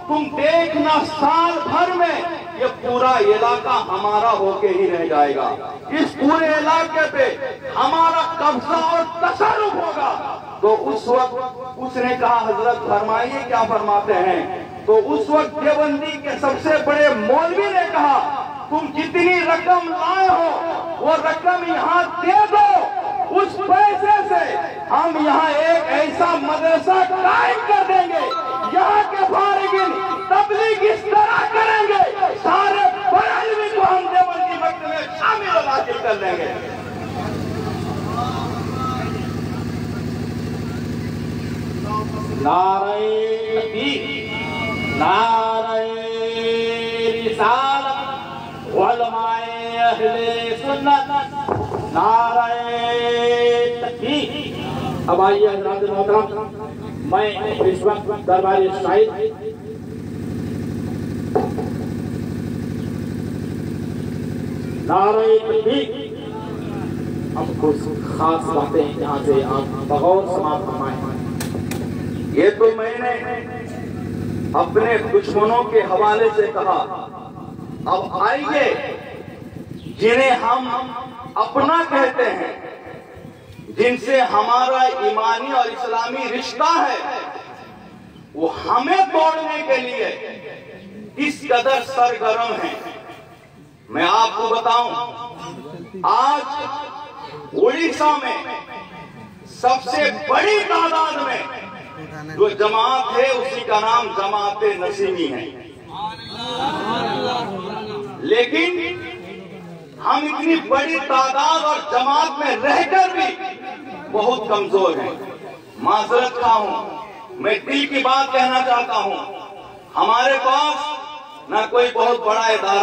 तुम देखना साल भर में ये पूरा इलाका हमारा होके ही रह जाएगा। इस पूरे इलाके पे हमारा कब्जा और तसर्रुफ होगा। तो उस वक्त उसने कहा, हजरत फरमाइए क्या फरमाते हैं? तो उस वक्त देवबंदी के सबसे बड़े मौलवी ने कहा, तुम जितनी रकम लाए हो वो रकम यहाँ दे दो, उस पैसे से हम यहाँ एक ऐसा मदरसा कायम कर देंगे, यहाँ के फारिगिन तबलीग इस तरह करेंगे, सारे बरेलवी को हम देवबंदी मकतब में शामिल हासिल कर लेंगे। नारे तकबीर, नारे रिसालत, उलमाए अहले सुन्नत, नारे तकबीर। अब आइए हज़रात मोहतरम, मैं इस वक्त दरबार शाहिद नारे तकबीर, हम कुछ खास बातें यहाँ से आप बगौर समाप्त फरमाएं। ये तो मैंने अपने दुश्मनों के हवाले से कहा। अब आइए जिन्हें हम अपना कहते हैं, जिनसे हमारा ईमानी और इस्लामी रिश्ता है, वो हमें तोड़ने के लिए किस कदर सरगर्म है। मैं आपको बताऊं, आज उड़ीसा में सबसे बड़ी तादाद में जो जमात है उसी का नाम जमात नसीमी है। लेकिन हम इतनी बड़ी तादाद और जमात में रहकर भी बहुत कमजोर हैं। माजरत खा हूं, मैं दिल की बात कहना चाहता हूं, हमारे पास ना कोई बहुत बड़ा इदारा